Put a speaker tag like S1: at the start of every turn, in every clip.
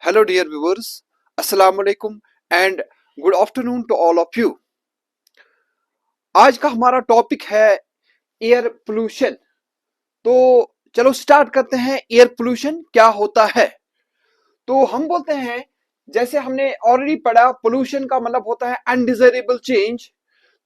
S1: Hello, dear viewers. Assalamu alaikum and good afternoon to all of you. आज का हमारा topic है air pollution. तो चलो स्टार्ट करते हैं। एयर पोल्यूशन क्या होता है? तो हम बोलते हैं, जैसे हमने ऑलरेडी पढ़ा, पोल्यूशन का मतलब होता है अनडिजायरेबल चेंज।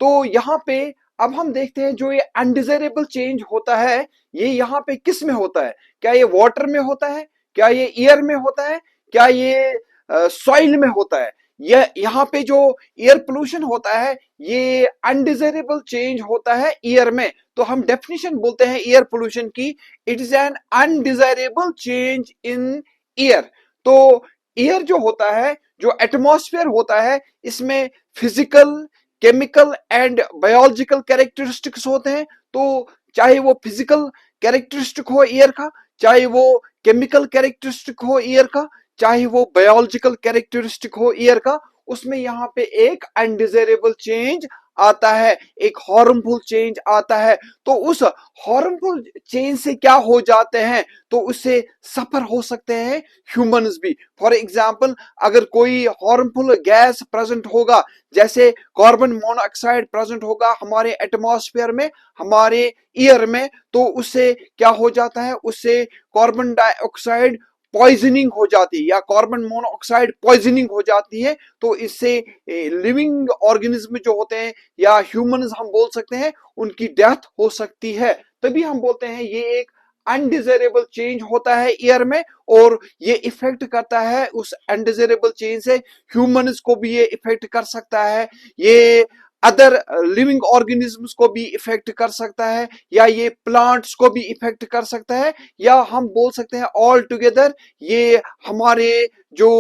S1: तो यहाँ पे अब हम देखते हैं जो ये अनडिजायरेबल चेंज होता है, ये यहाँ पे किस में होता है? क्या ये वाटर में होता है? क्या ये एयर में होता है? क्या ये सॉइल में होता है? ये यहाँ पे जो एयर पोल्यूशन होता है, ये अनडिजायरेबल चेंज होता है एयर में। तो हम डेफिनेशन बोलते हैं एयर पोल्यूशन की, it is an undesirable change in air. तो एयर जो होता है, जो एटमॉस्फेयर होता है, इसमें physical, chemical and biological characteristics होते हैं। तो चाहे वो फिजिकल कैरेक्टरिस्टिक हो एयर का, चाहे वो केमिकल कैरेक्टरिस्टिक हो एयर का, चाहे वो बायोलॉजिकल कैरेक्टरिस्टिक हो एयर का, उसमें यहाँ पे एक अनडिजायरेबल चेंज आता है, एक हार्मफुल चेंज आता है। तो उस हार्मफुल चेंज से क्या हो जाते हैं? तो उससे सफर हो सकते हैं ह्यूमंस भी। फॉर एग्जाम्पल, अगर कोई हार्मफुल गैस प्रेजेंट होगा, जैसे कार्बन मोनोऑक्साइड प्रेजेंट होगा हमारे एटमॉस्फेयर में, हमारे एयर में, तो उससे क्या हो जाता है? उससे कार्बन डाइऑक्साइड पॉइजनिंग हो जाती है, या कार्बन मोनोऑक्साइड पॉइजनिंग हो जाती है। तो इससे लिविंग ऑर्गेनिज्म जो होते हैं, या ह्यूमंस हम बोल सकते हैं, उनकी डेथ हो सकती है। तभी हम बोलते हैं ये एक अनडिजायरेबल चेंज होता है एयर में, और ये इफेक्ट करता है, उस अनडिजायरेबल चेंज से ह्यूमंस को भी ये इफेक्ट कर सकता है, ये अदर लिविंग ऑर्गेनिजम्स को भी इफेक्ट कर सकता है, या ये प्लांट्स को भी इफेक्ट कर सकता है, या हम बोल सकते हैं ऑल टुगेदर ये हमारे जो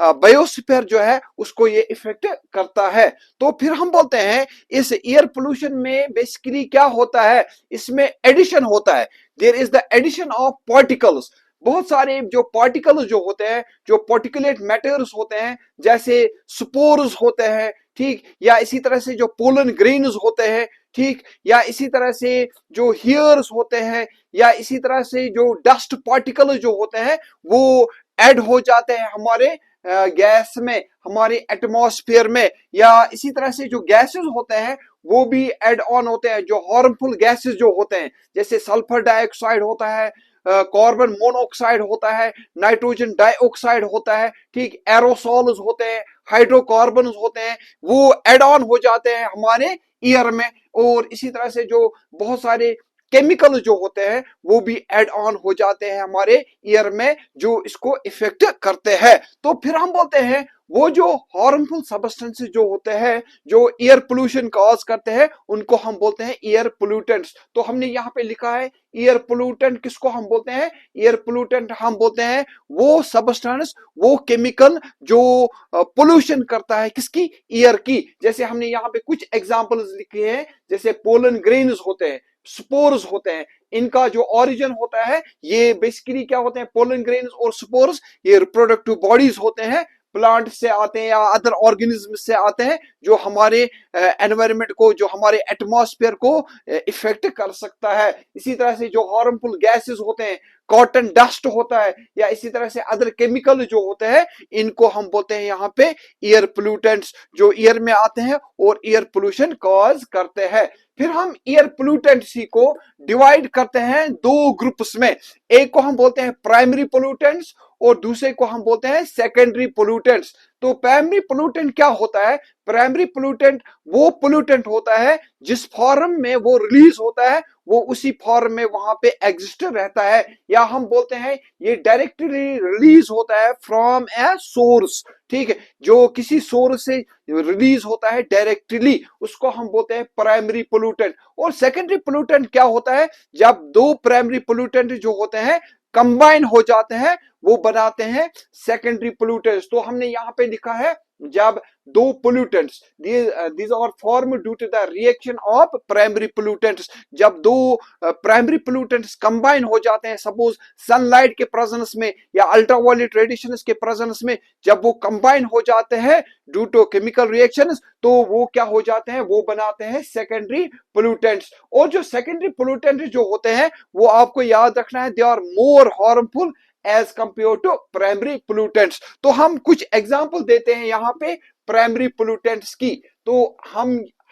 S1: बायोस्फीयर जो है उसको ये इफेक्ट करता है। तो फिर हम बोलते हैं इस एयर पोल्यूशन में बेसिकली क्या होता है? इसमें एडिशन होता है। There is the addition of particles. बहुत सारे जो पार्टिकल्स जो होते हैं, जो पार्टिकुलेट मैटर्स होते हैं, जैसे स्पोर्स होते हैं, ठीक, या इसी तरह से जो पोलन ग्रेन्स होते हैं, ठीक, या इसी तरह से जो हेयर्स होते हैं, या इसी तरह से जो डस्ट पार्टिकल जो होते हैं, वो ऐड हो जाते हैं हमारे गैस में, हमारे एटमॉस्फेयर में, या इसी तरह से जो गैसेस होते हैं वो भी ऐड ऑन होते हैं, जो हार्मफुल गैसेस जो होते हैं, जैसे सल्फर डाइऑक्साइड होता है, कार्बन मोनोऑक्साइड होता है, नाइट्रोजन डाइऑक्साइड होता है, ठीक, एरोसॉल्स होते हैं, हाइड्रोकार्बन होते हैं, वो एड ऑन हो जाते हैं हमारे एयर में। और इसी तरह से जो बहुत सारे केमिकल जो होते हैं वो भी एड ऑन हो जाते हैं हमारे एयर में, जो इसको इफेक्ट करते हैं। तो फिर हम बोलते हैं वो जो हार्मफुल सब्सटेंसेस जो होते हैं, जो एयर पोल्यूशन कॉज करते हैं, उनको हम बोलते हैं एयर पोल्यूटेंट्स। तो हमने यहाँ पे लिखा है एयर पोल्यूटेंट किसको हम बोलते हैं? एयर पोल्यूटेंट हम बोलते हैं वो सब्सटेंस, वो केमिकल जो पोल्यूशन करता है किसकी? एयर की। जैसे हमने यहाँ पे कुछ एग्जांपल्स लिखे हैं, जैसे पोलन ग्रेन्स होते हैं, स्पोर्स होते हैं, इनका जो ओरिजिन होता है, ये बेसिकली क्या होते हैं? पोलन ग्रेन्स और स्पोर्स, ये रिप्रोडक्टिव बॉडीज होते हैं, प्लांट से आते हैं या अदर ऑर्गेनिज्म से आते हैं, जो हमारे एनवायरनमेंट को, जो हमारे एटमॉस्फेयर को इफेक्ट कर सकता है। इसी तरह से जो हार्मफुल गैसेस होते हैं, कॉटन डस्ट होता है, या इसी तरह से अदर केमिकल जो होते हैं, इनको हम बोलते हैं यहाँ पे एयर पोल्यूटेंट्स, जो एयर में आते हैं और एयर पोल्यूशन कॉज करते हैं। फिर हम एयर पोल्यूटेंट्स को डिवाइड करते हैं दो ग्रुप्स में। एक को हम बोलते हैं प्राइमरी पोल्यूटेंट्स, और दूसरे को हम बोलते हैं सेकेंडरी पोल्यूटेंट्स। तो प्राइमरी पोल्यूटेंट क्या होता है? प्राइमरी पोल्यूटेंट वो पोल्यूटेंट होता है जिस फॉर्म में वो रिलीज होता है, वो उसी फॉर्म में वहां पे एग्जिस्ट रहता है, या हम बोलते हैं ये डायरेक्टली रिलीज होता है फ्रॉम ए सोर्स, ठीक है, जो किसी सोर्स से रिलीज होता है डायरेक्टली, उसको हम बोलते हैं प्राइमरी पोल्यूटेंट। और सेकेंडरी पोल्यूटेंट क्या होता है? जब दो प्राइमरी पोल्यूटेंट जो होते हैं कंबाइन हो जाते हैं, वो बनाते हैं सेकेंडरी पोल्यूटेंट्स। तो हमने यहां पे लिखा है जब दो pollutants, these are formed due to the reaction of primary pollutants, जब दो प्राइमरी पोल्यूटेंट्स कंबाइन हो जाते हैं, सपोज सनलाइट के प्रेजेंस में या अल्ट्रावायलेट रेडिएशंस के प्रेजेंस में, जब वो कंबाइन हो जाते हैं ड्यू टू केमिकल रिएक्शंस, तो वो क्या हो जाते हैं? वो बनाते हैं सेकेंडरी पोल्यूटेंट्स। और जो सेकेंडरी पोल्यूटेंट जो होते हैं, वो आपको याद रखना है, they are more harmful as compared to primary pollutants. तो हम कुछ एग्जांपल देते हैं यहाँ पे प्राइमरी पोल्यूटेंट्स की। तो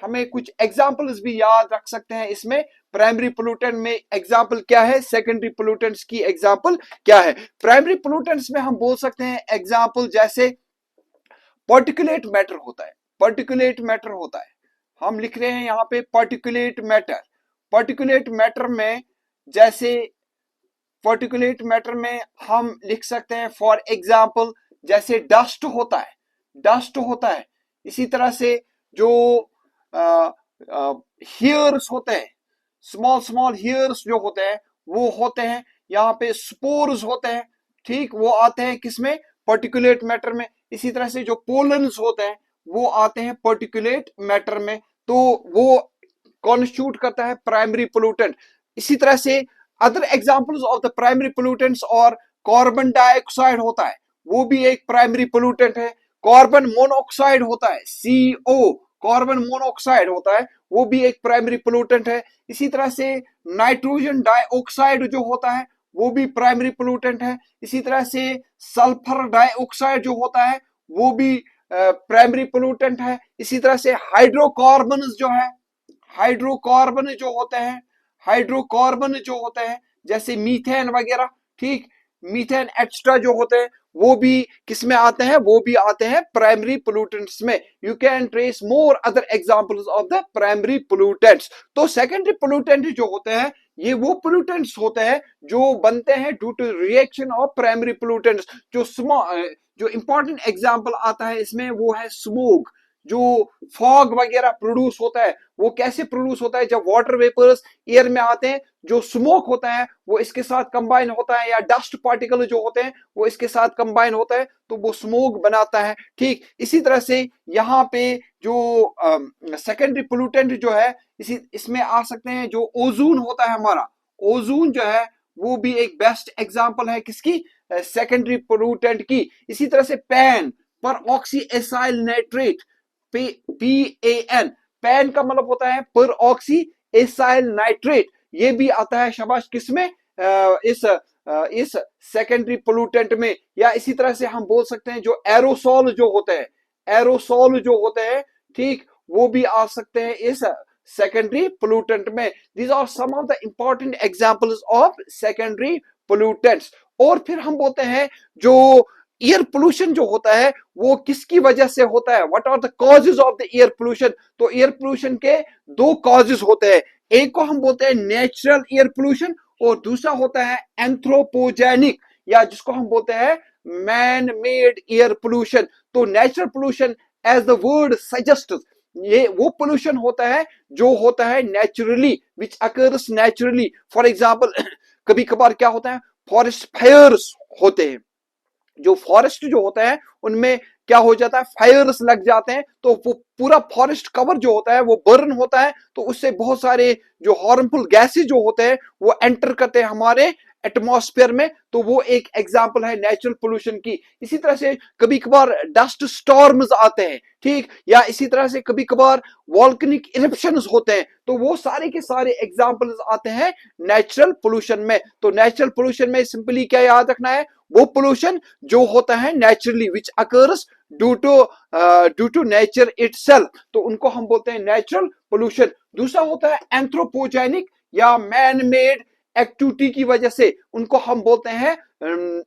S1: हमें कुछ एग्जांपल्स भी याद रख सकते हैं इसमें। प्राइमरी पोल्यूटेंट में एग्जांपल क्या है, सेकेंडरी पोल्यूटेंट्स की एग्जांपल क्या है। प्राइमरी पोल्यूटेंट्स में हम बोल सकते हैं एग्जांपल जैसे पार्टिकुलेट मैटर होता है। पार्टिकुलेट मैटर होता है, हम लिख रहे हैं यहाँ पे पार्टिकुलेट मैटर। पार्टिकुलेट मैटर में जैसे पार्टिकुलेट मैटर में हम लिख सकते हैं फॉर एग्जांपल जैसे डस्ट होता है, डस्ट होता है। इसी तरह से जो हेयर्स होते हैं, स्मॉल स्मॉल हेयर्स जो होते हैं वो होते हैं यहाँ पे। स्पोर्स होते हैं, ठीक, वो आते हैं किसमें, पार्टिकुलेट मैटर में। इसी तरह से जो पोलन्स होते हैं वो आते हैं पार्टिकुलेट मैटर में। तो वो कॉन्स्टिट्यूट करता है प्राइमरी पोल्यूटेंट। इसी तरह से other examples of the primary pollutants और कार्बन डाइऑक्साइड होता है, वो भी एक प्राइमरी पोल्यूटेंट है। कार्बन मोनोऑक्साइड होता है, CO, कार्बन मोनोऑक्साइड होता है, वो भी एक प्राइमरी पोल्यूटेंट है। इसी तरह से नाइट्रोजन डाइऑक्साइड जो होता है वो भी प्राइमरी पोल्यूटेंट है। इसी तरह से सल्फर डाइऑक्साइड जो होता है वो भी प्राइमरी पोल्यूटेंट है। इसी तरह से हाइड्रोकार्बन जो है, हाइड्रोकार्बन जो होते हैं, हाइड्रोकार्बन जो होते हैं जैसे मीथेन वगैरह, ठीक, मीथेन एक्स्ट्रा जो होते हैं वो भी किस में आते हैं, वो भी आते हैं प्राइमरी पोल्यूटेंट्स में। You can trace more other examples of the primary pollutants. तो सेकेंडरी पोल्यूटेंट जो होते हैं ये वो पोल्यूटेंट्स होते हैं जो बनते हैं due to reaction of primary pollutants. जो इंपॉर्टेंट एग्जांपल आता है इसमें वो है स्मोक। जो फॉग वगैरह प्रोड्यूस होता है वो कैसे प्रोड्यूस होता है, जब वाटर वेपर्स एयर में आते हैं, जो स्मोक होता है वो इसके साथ कंबाइन होता है, या डस्ट पार्टिकल जो होते हैं वो इसके साथ कंबाइन होता है तो वो स्मोक बनाता है, ठीक। इसी तरह से यहाँ पे जो सेकेंडरी पोल्यूटेंट जो है इसमें आ सकते हैं जो ओजोन होता है हमारा। ओजोन जो है वो भी एक बेस्ट एग्जांपल है किसकी, सेकेंडरी पोल्यूटेंट की। इसी तरह से पैन पर oxy acyl nitrate, PAN, pan का मतलब होता है पर ऑक्सी एसाइल नाइट्रेट, ये भी आता है शाबाश किसमें, इस सेकेंडरी पोल्यूटेंट में। या इसी तरह से हम बोल सकते हैं जो एरोसोल जो होते हैं, एरोसोल जो होते हैं, ठीक, वो भी आ सकते हैं इस सेकेंडरी पोल्यूटेंट में। These are some of the important examples of secondary pollutants. और फिर हम बोलते हैं जो एयर पोल्यूशन जो होता है वो किसकी वजह से होता है, what are the causes of the air pollution. तो एयर पोल्यूशन के दो कॉजेज होते हैं, एक को हम बोलते हैं नेचुरल एयर पोल्यूशन और दूसरा होता है एंथ्रोपोजेनिक, या जिसको हम बोलते हैं मैन मेड एयर पोल्यूशन। तो natural pollution as the word suggest, ये वो पोल्यूशन होता है जो होता है naturally, which occurs naturally. For example कभी कभार क्या होता है, फॉरेस्ट फायर्स होते हैं, जो फॉरेस्ट जो होता है उनमें क्या हो जाता है, फायर्स लग जाते हैं, तो वो पूरा फॉरेस्ट कवर जो होता है वो बर्न होता है, तो उससे बहुत सारे जो हार्मफुल गैसेज जो होते हैं वो एंटर करते हैं हमारे एटमॉस्फेयर में। तो वो एक एग्जांपल है नेचुरल पोल्यूशन की। इसी तरह से कभी कभार डस्ट स्टॉर्म्स आते हैं, ठीक, या इसी तरह से कभी कभार वॉल्केनिक इरप्शंस होते हैं, तो वो सारे के सारे एग्जांपल्स आते हैं नेचुरल पोल्यूशन में। तो नेचुरल पोल्यूशन में सिंपली क्या याद रखना है, वो पोल्यूशन जो होता है naturally which occurs due to nature itself, तो उनको हम बोलते हैं नेचुरल पोल्यूशन। दूसरा होता है एंथ्रोपोजेनिक या मैन मेड एक्टिविटी की वजह से, उनको हम बोलते हैं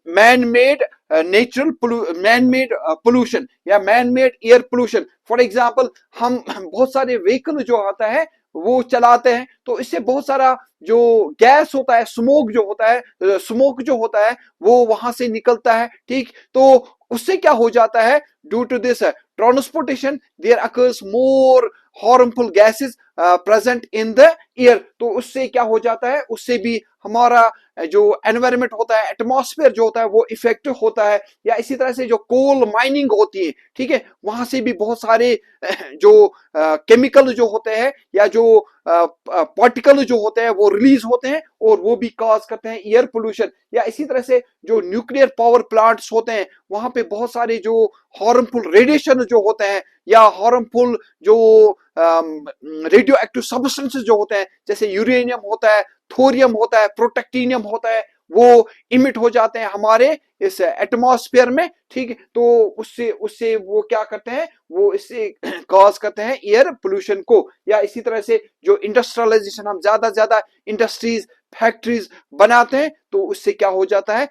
S1: man made man made pollution या man made air pollution. For example हम बहुत सारे व्हीकल जो आता है वो चलाते हैं, तो इससे बहुत सारा जो गैस होता है, स्मोक जो होता है, स्मोक जो होता है वो वहां से निकलता है, ठीक। तो उससे क्या हो जाता है, due to this transportation there occurs more harmful gases present in the air. तो उससे क्या हो जाता है, उससे भी हमारा जो एनवायरनमेंट होता है, एटमॉस्फेयर जो होता है वो इफेक्ट होता है। या इसी तरह से जो कोल माइनिंग होती है, ठीक है, वहां से भी बहुत सारे जो केमिकल जो होते हैं या जो पार्टिकल जो होते हैं वो रिलीज होते हैं और वो भी कॉज करते हैं एयर पोल्यूशन। या इसी तरह से जो न्यूक्लियर पावर प्लांट्स होते हैं वहां पे बहुत सारे जो हार्मफुल रेडिएशन जो होते हैं या हार्मफुल जो रेडियो एक्टिव सब्सटेंसेस जो होते हैं, जैसे यूरेनियम होता है, थोरियम होता है, प्रोटेक्टिनियम होता है, वो इमिट हो जाते हैं हमारे इस एटमॉस्फेयर में, ठीक है। तो उससे उससे वो क्या करते हैं, वो इससे कॉज करते हैं एयर पोल्यूशन को। या इसी तरह से जो इंडस्ट्रियलाइजेशन, हम ज्यादा इंडस्ट्रीज फैक्ट्रीज बनाते हैं, तो उससे क्या हो जाता है,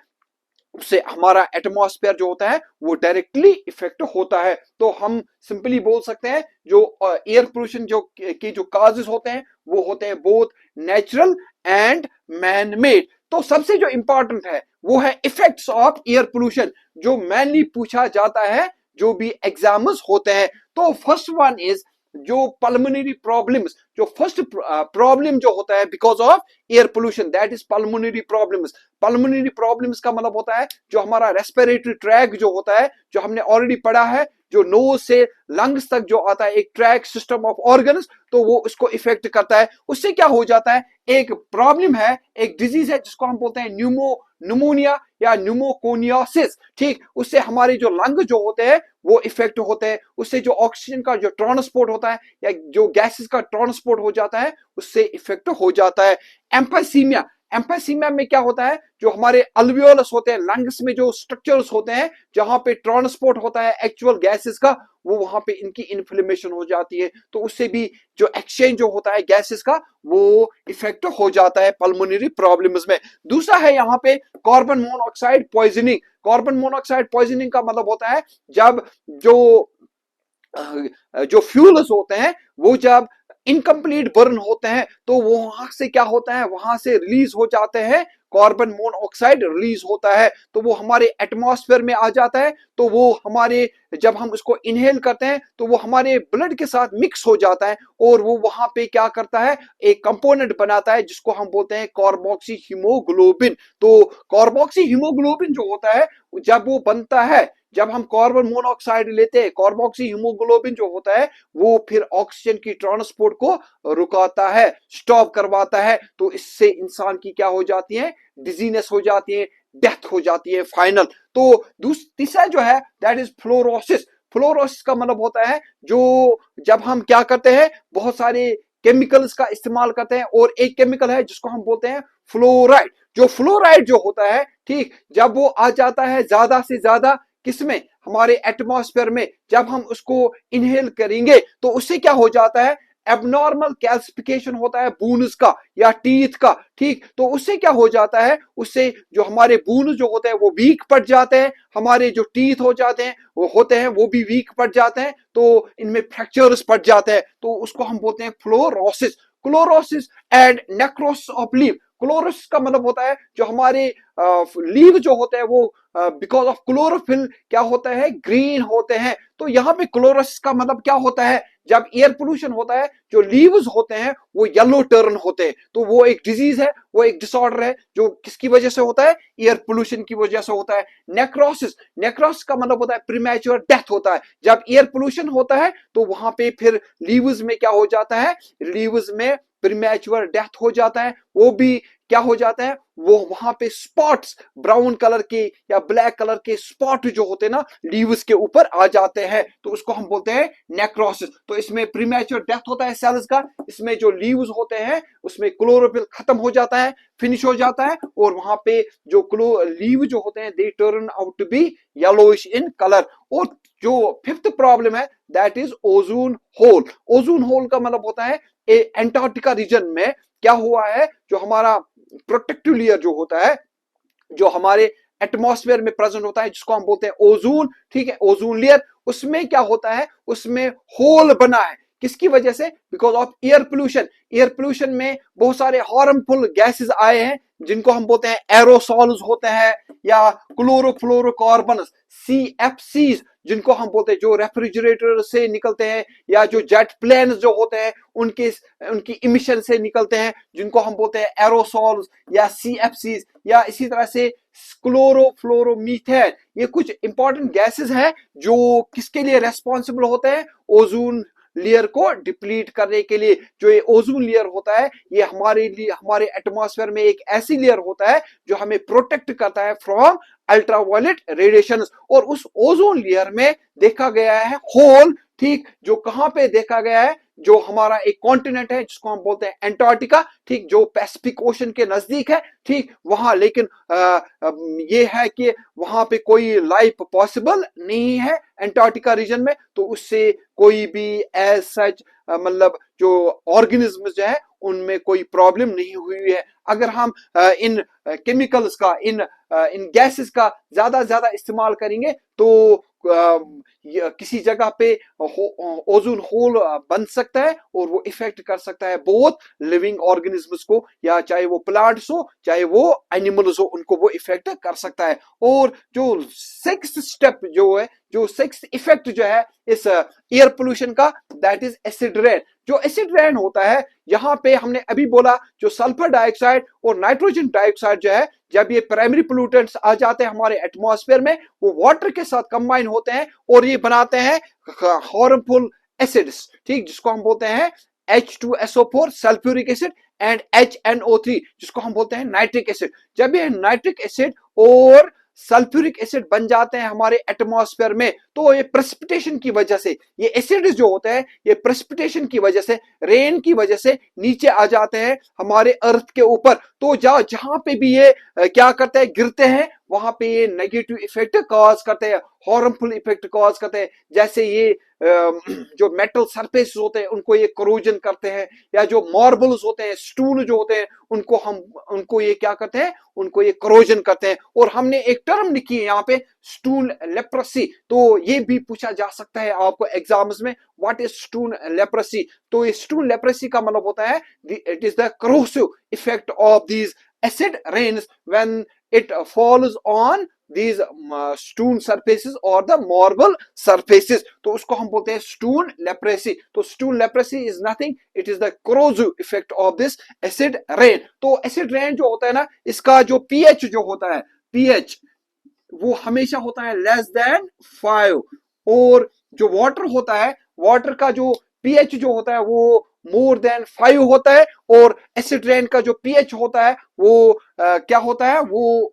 S1: उससे हमारा एटमॉस्फेयर जो होता है वो डायरेक्टली इफेक्ट होता है। तो हम सिंपली बोल सकते हैं जो एयर पोल्यूशन जो की जो काजेस होते हैं वो होते हैं both natural and man made. तो सबसे जो इंपॉर्टेंट है वो है इफेक्ट्स ऑफ एयर पोल्यूशन, जो मेनली पूछा जाता है जो भी एग्जाम्स होते हैं। तो फर्स्ट वन इज जो पल्मोनरी प्रॉब्लम्स, जो फर्स्ट प्रॉब्लम जो होता है because of air pollution, that is pulmonary problems. Pulmonary problems का मतलब होता है जो हमारा रेस्पिरेटरी ट्रैक जो होता है, जो हमने ऑलरेडी पढ़ा है, जो नोज से लंग्स तक जो आता है एक ट्रैक सिस्टम ऑफ ऑर्गन्स, तो वो उसको इफेक्ट करता है। उससे क्या हो जाता है, एक प्रॉब्लम है, एक डिजीज है जिसको हम बोलते हैं न्यूमोनिया या न्यूमोकोनियोसिस, ठीक। उससे हमारे जो लंग जो होते हैं वो इफेक्ट होते हैं। उससे जो ऑक्सीजन का जो ट्रांसपोर्ट होता है या जो गैसेस का ट्रांसपोर्ट हो जाता है, उससे इफेक्ट हो जाता है। एम्फीसीमिया, एम्फीसीमिया में क्या होता है, जो हमारे अल्वियोलस होते हैं, लंग्स में जो स्ट्रक्चर्स होते हैं जहां पे ट्रांसपोर्ट होता है एक्चुअल गैसेस का, वो वहां पे इनकी इन्फ्लेमेशन हो जाती है। तो उससे भी जो एक्सचेंज जो होता है गैसेस का वो इफेक्ट हो जाता है पल्मोनरी प्रॉब्लम्स में। दूसरा है यहाँ पे carbon monoxide poisoning. Carbon monoxide poisoning का मतलब होता है जब जो फ्यूल्स होते हैं वो जब इनकम्प्लीट बर्न होते हैं, तो वो वहां से क्या होता है, वहां से रिलीज हो जाते हैं, कार्बन मोनोऑक्साइड रिलीज होता है, तो वो हमारे एटमॉस्फेयर में आ जाता है। तो वो हमारे, जब हम उसको इनहेल करते हैं तो वो हमारे ब्लड के साथ मिक्स हो जाता है और वो वहां पे क्या करता है, एक कंपोनेंट बनाता है जिसको हम बोलते हैं कार्बोक्सी हीमोग्लोबिन। तो कार्बोक्सी हीमोग्लोबिन जो होता है, जब वो बनता है, जब हम कार्बन मोनोऑक्साइड लेते हैं, कार्बोक्सी हीमोग्लोबिन जो होता है वो फिर ऑक्सीजन की ट्रांसपोर्ट को रुकाता है, स्टॉप करवाता है। तो इससे इंसान की क्या हो जाती है, डिजीनेस हो जाती है, डेथ हो जाती है फाइनल। तो तीसरा जो है दैट इज फ्लोरोसिस। फ्लोरोसिस का मतलब होता है जो जब हम क्या करते हैं, बहुत सारे केमिकल्स का इस्तेमाल करते हैं, और एक केमिकल है जिसको हम बोलते हैं फ्लोराइड। जो फ्लोराइड जो होता है, ठीक, जब वो आ जाता है ज्यादा से ज्यादा किसमें, हमारे एटमॉस्फेयर में, जब हम उसको इनहेल करेंगे तो उससे क्या हो जाता है, एबनॉर्मल कैल्सिफिकेशन होता है बून्स का या टीथ का, ठीक। तो उससे क्या हो जाता है, उससे जो हमारे बून जो होते हैं वो वीक पड़ जाते हैं, हमारे जो टीथ हो जाते हैं वो होते हैं वो भी वीक पड़ जाते हैं, तो इनमें फ्रैक्चर्स पड़ जाते हैं, तो उसको हम बोलते हैं fluorosis. Chlorosis and necrosis of leaf. Chlorosis का मतलब होता है जो हमारे लीव जो होते हैं वो बिकॉज ऑफ क्लोरोफिल क्या होता है, ग्रीन होते हैं। तो यहाँ पे क्लोरोसिस का मतलब क्या होता है, जब एयर पोल्यूशन होता है जो लीव्स होते हैं वो येलो टर्न होते हैं। तो वो एक डिजीज है, वो एक डिसऑर्डर है जो किसकी वजह से होता है, एयर पोल्यूशन की वजह से होता है। नेक्रोसिस, नेक्रोसिस का मतलब होता है प्रीमैच्योर डेथ होता है। जब एयर पोल्यूशन होता है तो वहां पे फिर लीव्स में क्या हो जाता है, लीव्स में प्रीमैच्योर डेथ हो जाता है। वो भी क्या हो जाता है, वो वहां पे स्पॉट्स, ब्राउन कलर के या ब्लैक कलर के स्पॉट जो होते हैं ना लीव्स के ऊपर आ जाते हैं, तो उसको हम बोलते हैं नेक्रोसिस। तो इसमें प्रीमैच्योर डेथ होता है सेल्स का, इसमें जो लीव्स होते हैं उसमें क्लोरोफिल खत्म हो जाता है, फिनिश हो जाता है, और वहां पे जो लीव जो होते हैं they turn out to be yellowish in colour. और जो फिफ्थ प्रॉब्लम है that is ozone hole. Ozone hole का मतलब होता है एंटार्क्टिका रीजन में क्या हुआ है, जो हमारा प्रोटेक्टिव लेयर जो होता है, जो हमारे एटमॉस्फेयर में प्रेजेंट होता है जिसको हम बोलते हैं ओजोन, ठीक है, ओजोन लेयर, उसमें क्या होता है, उसमें होल बना है। किसकी वजह से, because of air pollution. Air pollution में बहुत सारे हार्मफुल गैसेस आए हैं जिनको हम बोलते हैं एरोसॉल्स होते हैं या क्लोरोफ्लोरोकार्बन CFCs, जिनको हम बोलते हैं जो रेफ्रिजरेटर से निकलते हैं या जो जेट प्लेन जो होते हैं उनकी इमिशन से निकलते हैं, जिनको हम बोलते हैं एरोसॉल्स या CFCs, या इसी तरह से क्लोरोफ्लोरोमीथेन। ये कुछ इंपॉर्टेंट गैसेस हैं जो किसके लिए रेस्पॉन्सिबल होते हैं, ओजोन लेयर को डिप्लीट करने के लिए। जो ये ओजोन लेयर होता है ये हमारे लिए, हमारे एटमॉस्फेयर में एक ऐसी लेयर होता है जो हमें प्रोटेक्ट करता है फ्रॉम अल्ट्रावायलेट रेडिएशन। और उस ओजोन लेयर में देखा गया है होल, ठीक, जो कहां पे देखा गया है, जो हमारा एक कॉन्टिनेंट है जिसको हम बोलते हैं एंटार्क्टिका, ठीक, जो पैसिफिक ओशन के नजदीक है, ठीक, वहां लेकिन ये है कि वहां पे कोई लाइफ पॉसिबल नहीं है एंटार्क्टिका रीजन में, तो उससे कोई भी एज सच मतलब जो ऑर्गेनिज्म जो है उनमें कोई प्रॉब्लम नहीं हुई है। अगर हम इन केमिकल्स का, इन गैसेस का ज्यादा इस्तेमाल करेंगे तो किसी जगह पे ओजोन होल बन सकता है और वो इफेक्ट कर सकता है बहुत लिविंग ऑर्गेनिजम्स को, या चाहे वो प्लांट्स हो चाहे वो एनिमल्स हो, उनको वो इफेक्ट कर सकता है। और जो सिक्स्थ स्टेप जो है, जो सिक्स्थ इफेक्ट जो है इस एयर पोल्यूशन का, दैट इज एसिड रेन। जो एसिड रेन होता है, यहाँ पे हमने अभी बोला जो सल्फर डाइऑक्साइड और नाइट्रोजन डाइऑक्साइड जो है, जब ये प्राइमरी पोल्यूटेंट्स आ जाते हैं हमारे एटमॉस्फेयर में, वो वाटर के साथ कंबाइन होते हैं और ये बनाते हैं हार्मफुल एसिड्स, ठीक, जिसको हम बोलते हैं H2SO4 sulphuric acid and HNO3 जिसको हम बोलते हैं नाइट्रिक एसिड। जब ये नाइट्रिक एसिड और सल्फ्यूरिक एसिड बन जाते हैं हमारे एटमॉस्फेयर में, तो ये प्रेसिपिटेशन की वजह से, ये एसिड जो होते हैं ये प्रेसिपिटेशन की वजह से, रेन की वजह से नीचे आ जाते हैं हमारे अर्थ के ऊपर। तो जहां पे भी ये क्या करते हैं, गिरते हैं, वहां पे ये नेगेटिव इफेक्ट कॉज करते हैं, हार्मफुल इफेक्ट कॉज करते हैं। जैसे ये जो मेटल सरफेस होते हैं उनको ये करोजन करते हैं, या जो मार्बल्स होते हैं, स्टूल जो होते हैं, उनको ये क्या करते हैं, उनको ये करोजन करते हैं। और हमने एक टर्म लिखी है यहाँ पे, स्टूल लेप्रेसी। तो ये भी पूछा जा सकता है आपको एग्जाम्स में, व्हाट इज स्टूल लेप्रेसी। तो ये स्टूल लेप्रेसी का मतलब होता है it is the corrosive effect of these acid rains when it falls on these stone surfaces or the marble surfaces। तो उसको हम बोलते हैं stone leprosy। तो stone leprosy is nothing, it is the corrosive effect of this acid rain। तो acid rain जो होता है ना, इसका जो pH जो होता है, pH वो हमेशा होता है लेस देन 5, और जो वाटर होता है, वाटर का जो पीएच जो होता है वो मोर देन 5 होता है। और एसिड रेन का जो पीएच होता है वो क्या होता है, वो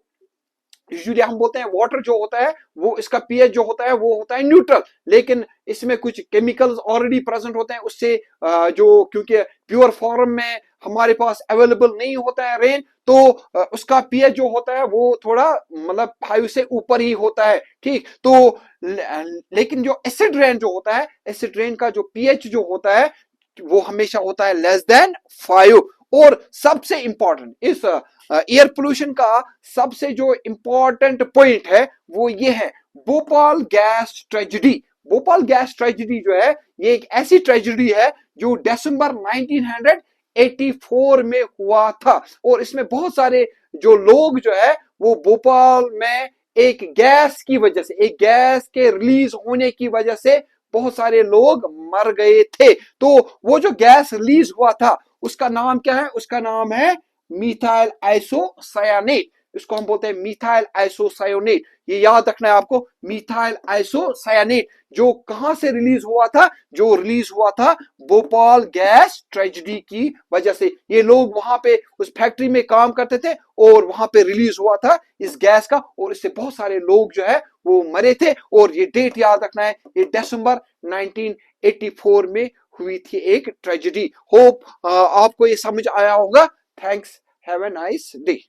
S1: यूजुअली हम बोलते हैं वाटर जो होता है वो, इसका पीएच जो होता है वो होता है न्यूट्रल, लेकिन इसमें कुछ केमिकल्स ऑलरेडी प्रेजेंट होते हैं उससे जो, क्योंकि प्योर फॉर्म में हमारे पास अवेलेबल नहीं होता है रेन, तो उसका पीएच जो होता है वो थोड़ा मतलब 5 से ऊपर ही होता है, ठीक। तो लेकिन जो एसिड रेन जो होता है, एसिड रेन का जो पीएच जो होता है वो हमेशा होता है लेस देन 5। और सबसे इंपॉर्टेंट इस एयर पोल्यूशन का सबसे जो इंपॉर्टेंट पॉइंट है वो ये है Bhopal gas tragedy. Bhopal gas tragedy जो है ये एक ऐसी ट्रेजेडी है जो दिसंबर 1984 में हुआ था, और इसमें बहुत सारे जो लोग जो है वो भोपाल में एक गैस की वजह से, एक गैस के रिलीज होने की वजह से बहुत सारे लोग मर गए थे। तो वो जो गैस रिलीज हुआ था उसका नाम क्या है, उसका नाम है मीथाइल आइसोसायानेट। इसको हम बोलते हैं मीथाइल आइसोसायानेट, ये याद रखना है आपको, मीथाइल आइसोसायानेट। जो कहां से रिलीज हुआ था, जो रिलीज हुआ था भोपाल गैस ट्रेजेडी की वजह से। ये लोग वहां पे उस फैक्ट्री में काम करते थे और वहां पे रिलीज हुआ था इस गैस का, और इससे बहुत सारे लोग जो है वो मरे थे। और ये डेट याद रखना है, ये दिसंबर 1984 में हुई थी एक ट्रेजेडी। होप आपको ये समझ आया होगा। Thanks, have a nice day.